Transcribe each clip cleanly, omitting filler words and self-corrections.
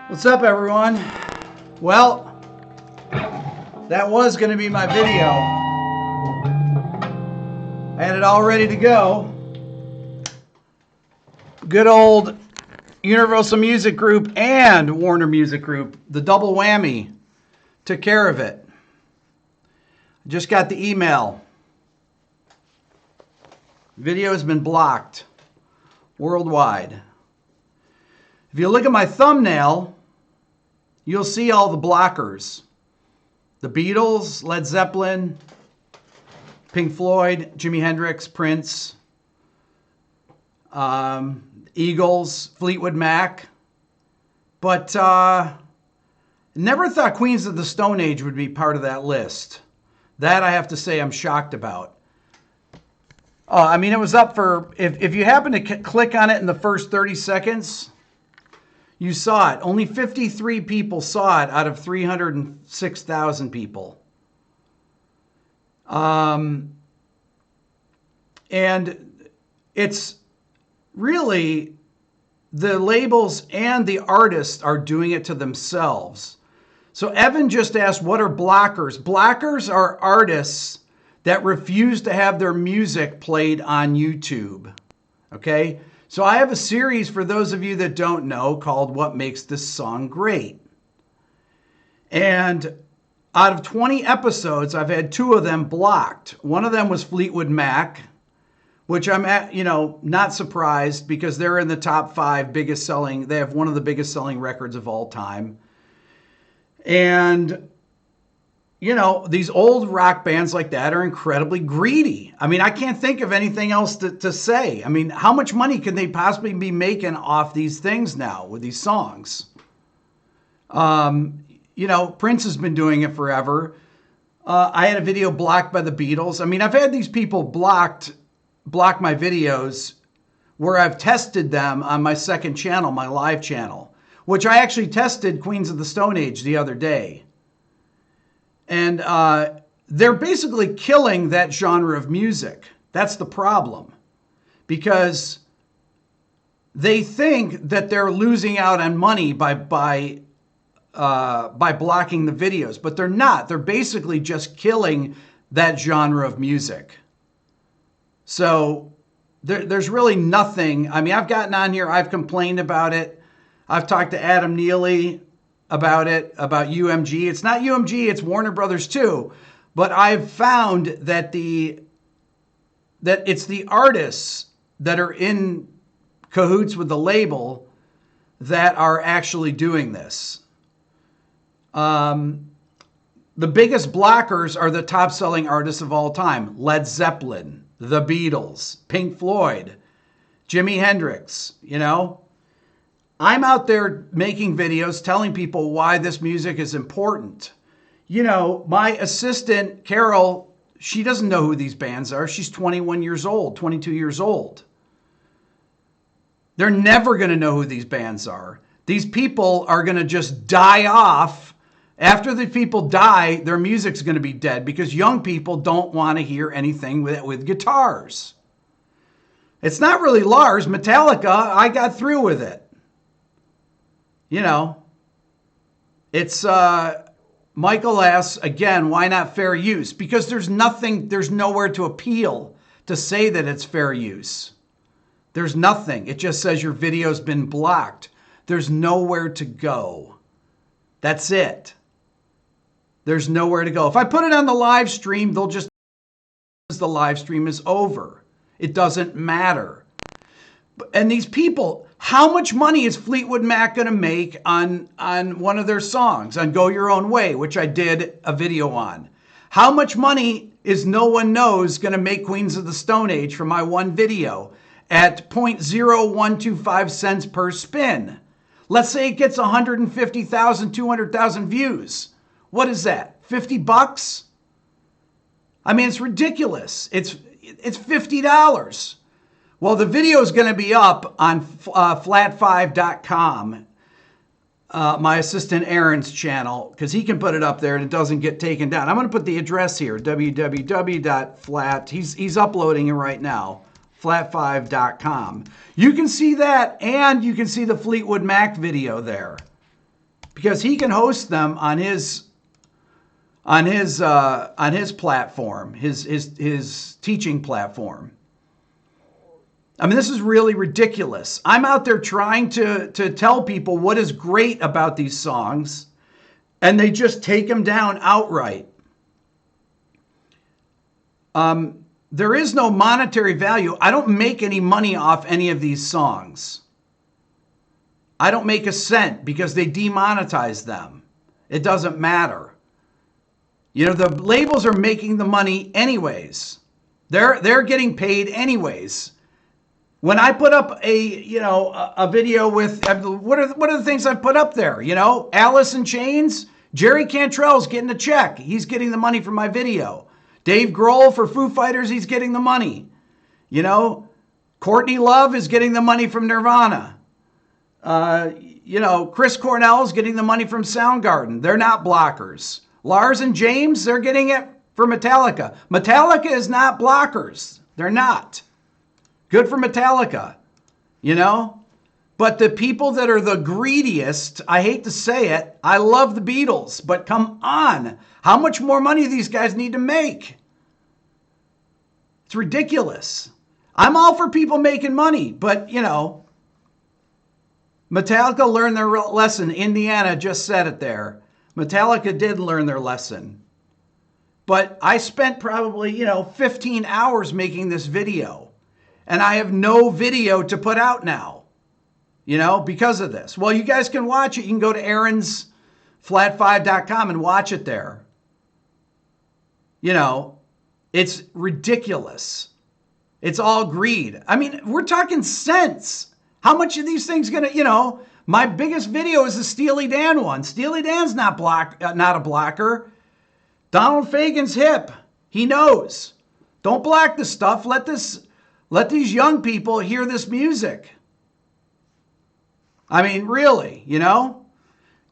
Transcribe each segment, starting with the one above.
What's up, everyone? Well, that was going to be my video. I had it all ready to go. Good old Universal Music Group and Warner Music Group, the double whammy, took care of it. Just got the email. Video has been blocked worldwide. If you look at my thumbnail, you'll see all the blockers. The Beatles, Led Zeppelin, Pink Floyd, Jimi Hendrix, Prince, Eagles, Fleetwood Mac. But never thought Queens of the Stone Age would be part of that list. That I have to say I'm shocked about. I mean, it was up for, if you happen to click on it in the first 30 seconds, you saw it. Only 53 people saw it out of 306,000 people. And it's really, the labels and the artists are doing it to themselves. So Evan just asked, what are blockers? Blockers are artists that refuse to have their music played on YouTube. Okay? So I have a series, for those of you that don't know, called What Makes This Song Great. And out of 20 episodes, I've had 2 of them blocked. One of them was Fleetwood Mac, which I'm not surprised because they're in the top 5 biggest selling. They have one of the biggest selling records of all time. And these old rock bands like that are incredibly greedy. I mean, I can't think of anything else to say. I mean, how much money can they possibly be making off these things now with these songs? Prince has been doing it forever. I had a video blocked by the Beatles. I mean, I've had these people block my videos where I've tested them on my second channel, my live channel, which I actually tested Queens of the Stone Age the other day. And they're basically killing that genre of music. That's the problem. Because they think that they're losing out on money by blocking the videos. But they're not. They're basically just killing that genre of music. So there's really nothing. I mean, I've gotten on here. I've complained about it. I've talked to Adam Neely about it, about UMG. It's not UMG, it's Warner Brothers too. But I've found that it's the artists that are in cahoots with the label that are actually doing this. The biggest blockers are the top selling artists of all time. Led Zeppelin, the Beatles, Pink Floyd, Jimi Hendrix, I'm out there making videos telling people why this music is important. My assistant, Carol, she doesn't know who these bands are. She's 21 years old, 22 years old. They're never going to know who these bands are. These people are going to just die off. After the people die, their music's going to be dead because young people don't want to hear anything with guitars. It's not really Lars. Metallica, I got through with it. It's Michael asks, again, why not fair use? Because there's nowhere to appeal to say that it's fair use. There's nothing. It just says your video's been blocked. There's nowhere to go. That's it. There's nowhere to go. If I put it on the live stream, they'll just, the live stream is over. It doesn't matter. And these people, how much money is Fleetwood Mac going to make on one of their songs, on Go Your Own Way, which I did a video on? How much money is No One Knows going to make Queens of the Stone Age for my one video at 0.0125 cents per spin? Let's say it gets 150,000, 200,000 views. What is that? 50 bucks? I mean, it's ridiculous. It's $50. Well, the video is going to be up on flat5.com, my assistant Aaron's channel, because he can put it up there and it doesn't get taken down. I'm going to put the address here, www.flat. He's uploading it right now, flat5.com. You can see that, and you can see the Fleetwood Mac video there. because he can host them on his platform, his teaching platform. I mean, this is really ridiculous. I'm out there trying to tell people what is great about these songs, and they just take them down outright. There is no monetary value. I don't make any money off any of these songs. I don't make a cent because they demonetize them. It doesn't matter. You know, the labels are making the money anyways. They're getting paid anyways. When I put up a video with, what are the things I put up there? You know, Alice in Chains, Jerry Cantrell's getting a check. He's getting the money from my video. Dave Grohl for Foo Fighters, he's getting the money. You know, Courtney Love is getting the money from Nirvana. Chris Cornell's getting the money from Soundgarden. They're not blockers. Lars and James, they're getting it for Metallica. Metallica is not blockers. They're not. Good for Metallica, you know? But the people that are the greediest, I hate to say it, I love the Beatles, but come on. How much more money do these guys need to make? It's ridiculous. I'm all for people making money, but, you know, Metallica learned their lesson. Indiana just said it there. Metallica did learn their lesson. But I spent probably, 15 hours making this video. And I have no video to put out now, because of this. Well, you guys can watch it. You can go to aaronsflat5.com and watch it there. It's ridiculous. It's all greed. I mean, we're talking cents. How much are these things going to, my biggest video is the Steely Dan one. Steely Dan's not a blocker. Donald Fagen's hip. He knows. Don't block the stuff. Let these young people hear this music. I mean, really,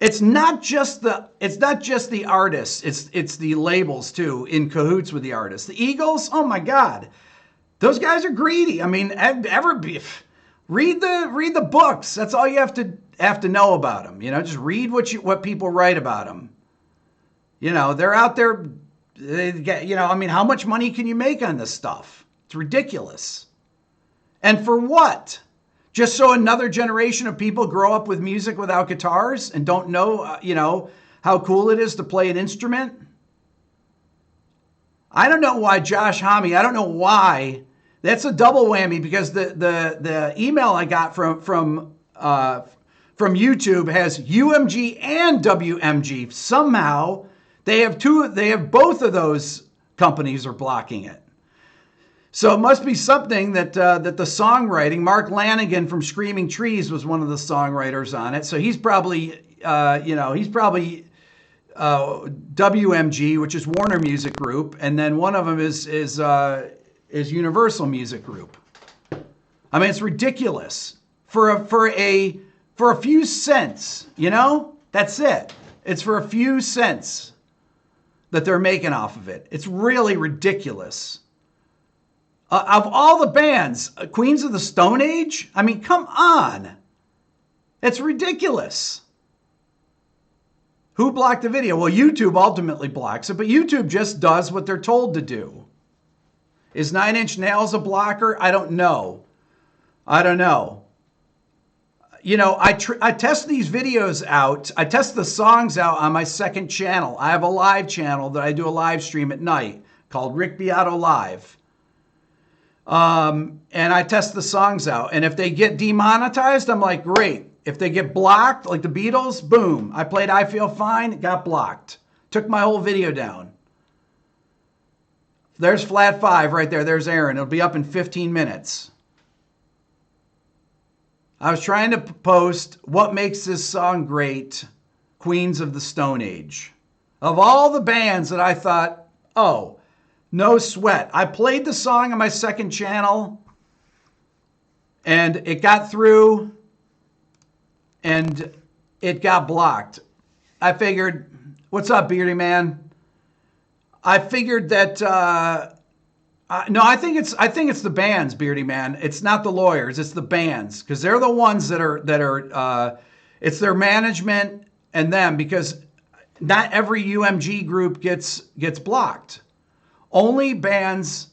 it's not just the artists. It's the labels too, in cahoots with the artists. The Eagles, oh my God, those guys are greedy. I mean, read the books. That's all you have to know about them. Just read what people write about them. They're out there. They get, how much money can you make on this stuff? It's ridiculous. And for what? Just so another generation of people grow up with music without guitars and don't know, how cool it is to play an instrument? I don't know why Josh Homme, I don't know why. That's a double whammy because the email I got from YouTube has UMG and WMG. Somehow they have both of those companies are blocking it. So it must be something that the songwriting, Mark Lanigan from Screaming Trees was one of the songwriters on it. So he's probably WMG, which is Warner Music Group, and then one of them is Universal Music Group. I mean, it's ridiculous for a few cents. That's it. It's for a few cents that they're making off of it. It's really ridiculous. Of all the bands, Queens of the Stone Age? I mean, come on. It's ridiculous. Who blocked the video? Well, YouTube ultimately blocks it, but YouTube just does what they're told to do. Is 9 Inch Nails a blocker? I don't know. I test these videos out. I test the songs out on my second channel. I have a live channel that I do a live stream at night called Rick Beato Live. And I test the songs out. And if they get demonetized, I'm like, great. If they get blocked, like the Beatles, boom. I played I Feel Fine, it got blocked. Took my whole video down. There's Flat 5 right there. There's Aaron. It'll be up in 15 minutes. I was trying to post what makes this song great, Queens of the Stone Age. Of all the bands that I thought, oh, no sweat. I played the song on my second channel, and it got through, and it got blocked. I figured, what's up, Beardy Man? I figured that, no, I think it's the bands, Beardy Man. It's not the lawyers, it's the bands, because they're the ones that are, it's their management and them, because not every UMG group gets blocked. Only bands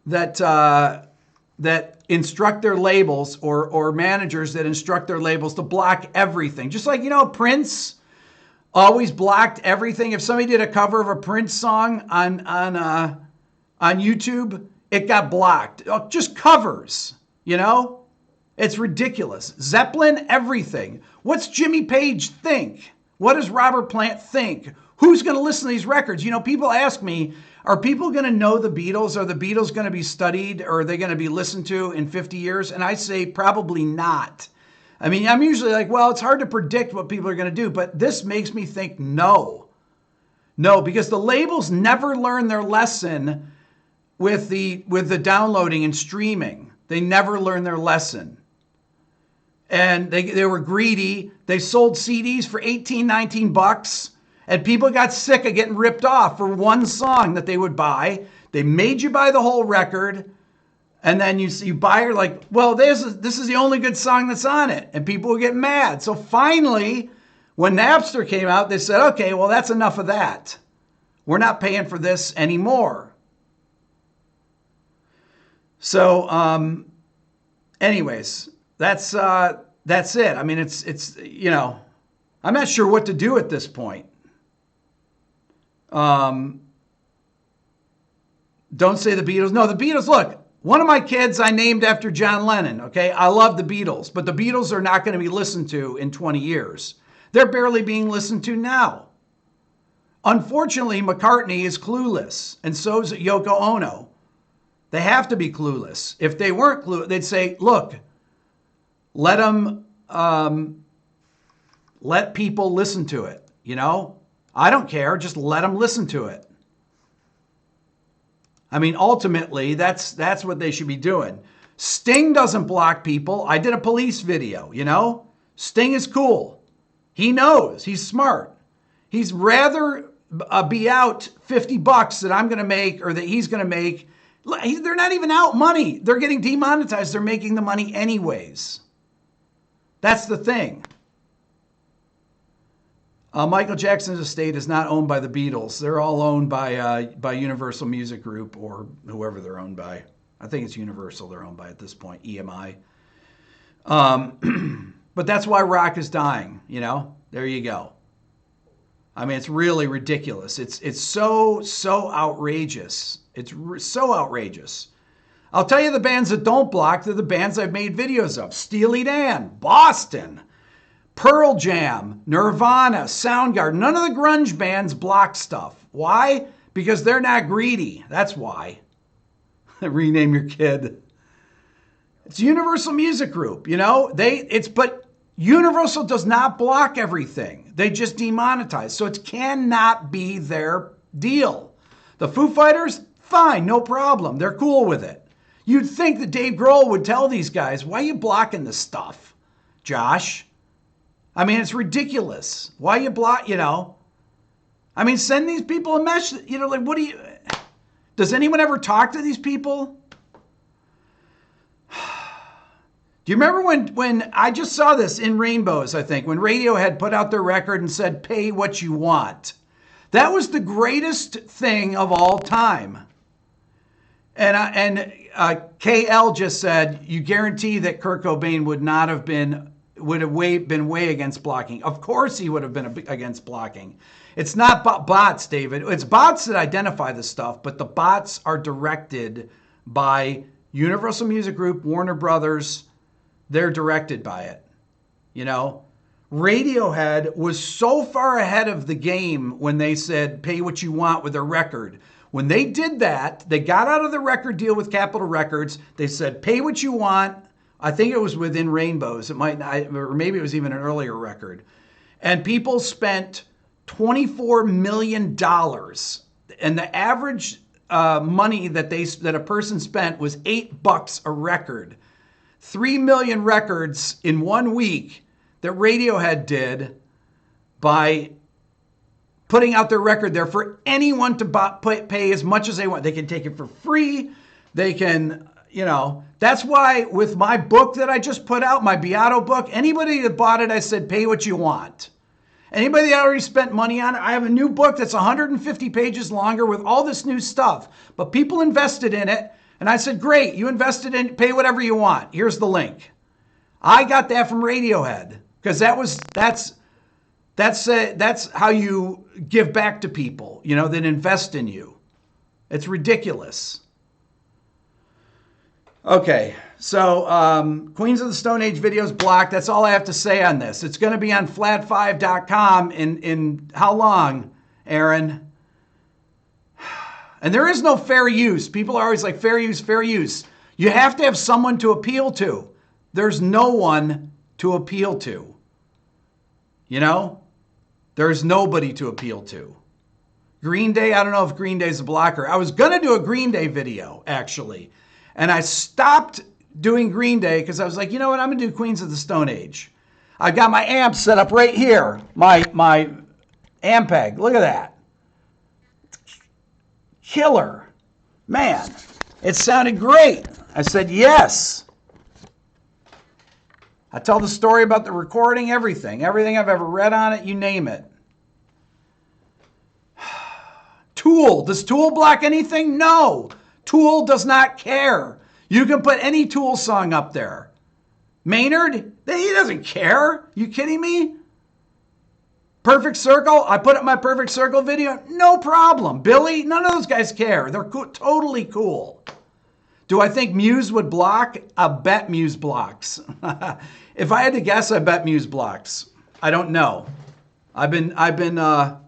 that that instruct their labels, or managers that instruct their labels to block everything. Just like, Prince always blocked everything. If somebody did a cover of a Prince song on YouTube, it got blocked. Just covers, It's ridiculous. Zeppelin, everything. What's Jimmy Page think? What does Robert Plant think? Who's going to listen to these records? People ask me, are people going to know the Beatles? Are the Beatles going to be studied? Or are they going to be listened to in 50 years? And I say probably not. I mean, I'm usually like, well, it's hard to predict what people are going to do. But this makes me think no. No, because the labels never learn their lesson with the downloading and streaming. They never learn their lesson. And they were greedy. They sold CDs for $18, $19. And people got sick of getting ripped off for one song that they would buy. They made you buy the whole record. And then you buy her like, well, this is the only good song that's on it. And people would get mad. So finally, when Napster came out, they said, okay, well, that's enough of that. We're not paying for this anymore. So, anyways, that's it. I mean, it's I'm not sure what to do at this point. Don't say the Beatles. No, the Beatles, look, one of my kids I named after John Lennon, okay? I love the Beatles, but the Beatles are not going to be listened to in 20 years. They're barely being listened to now. Unfortunately, McCartney is clueless, and so is Yoko Ono. They have to be clueless. If they weren't clueless, they'd say, look, let people listen to it, I don't care, just let them listen to it. I mean, ultimately, that's what they should be doing. Sting doesn't block people. I did a Police video, Sting is cool. He knows. He's smart. He's rather be out $50 that I'm going to make, or that he's going to make. They're not even out money. They're getting demonetized. They're making the money anyways. That's the thing. Michael Jackson's estate is not owned by the Beatles. They're all owned by Universal Music Group, or whoever they're owned by. I think it's Universal they're owned by at this point, EMI. But that's why rock is dying, There you go. I mean, it's really ridiculous. It's so outrageous. It's so outrageous. I'll tell you the bands that don't block, they're the bands I've made videos of. Steely Dan, Boston, Pearl Jam, Nirvana, Soundgarden. None of the grunge bands block stuff. Why? Because they're not greedy. That's why. Rename your kid. It's Universal Music Group, but Universal does not block everything. They just demonetize. So it cannot be their deal. The Foo Fighters, fine, no problem. They're cool with it. You'd think that Dave Grohl would tell these guys, why are you blocking this stuff, Josh? I mean, it's ridiculous. Why you block, I mean, send these people a message, like, does anyone ever talk to these people? Do you remember when I just saw this in Rainbows, I think, when Radiohead put out their record and said, pay what you want? That was the greatest thing of all time. And KL just said, you guarantee that Kurt Cobain would have been way against blocking. Of course he would have been against blocking. It's not bots, David. It's bots that identify the stuff, but the bots are directed by Universal Music Group, Warner Brothers. They're directed by it. Radiohead was so far ahead of the game when they said, pay what you want with their record. When they did that, they got out of the record deal with Capitol Records. They said, pay what you want. I think it was within Rainbows. It might not, or maybe it was even an earlier record. And people spent $24 million. And the average money that a person spent was $8 a record. 3 million records in 1 week that Radiohead did by putting out their record there for anyone to pay as much as they want. They can take it for free. They can, that's why with my book that I just put out, my Beato book, anybody that bought it, I said, pay what you want. Anybody that already spent money on it, I have a new book that's 150 pages longer with all this new stuff. But people invested in it, and I said, great, you invested in it, pay whatever you want. Here's the link. I got that from Radiohead because that's how you give back to people, that invest in you. It's ridiculous. Okay, so Queens of the Stone Age videos blocked. That's all I have to say on this. It's going to be on flat5.com in how long, Aaron? And there is no fair use. People are always like, fair use, fair use. You have to have someone to appeal to. There's no one to appeal to. There's nobody to appeal to. Green Day, I don't know if Green Day's a blocker. I was going to do a Green Day video, actually. And I stopped doing Green Day because I was like, you know what? I'm going to do Queens of the Stone Age. I've got my amp set up right here. My Ampeg. Look at that. Killer. Man, it sounded great. I said, yes. I tell the story about the recording, everything. Everything I've ever read on it, you name it. Tool. Does Tool block anything? No. Tool does not care. You can put any Tool song up there. Maynard, he doesn't care. You kidding me? Perfect Circle, I put up my Perfect Circle video. No problem. Billy, none of those guys care. They're totally cool. Do I think Muse would block? I bet Muse blocks. If I had to guess, I bet Muse blocks. I don't know. I've been not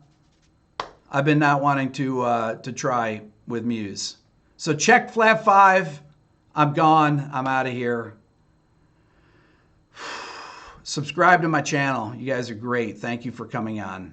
wanting to try with Muse. So check Flat 5. I'm gone. I'm out of here. Subscribe to my channel. You guys are great. Thank you for coming on.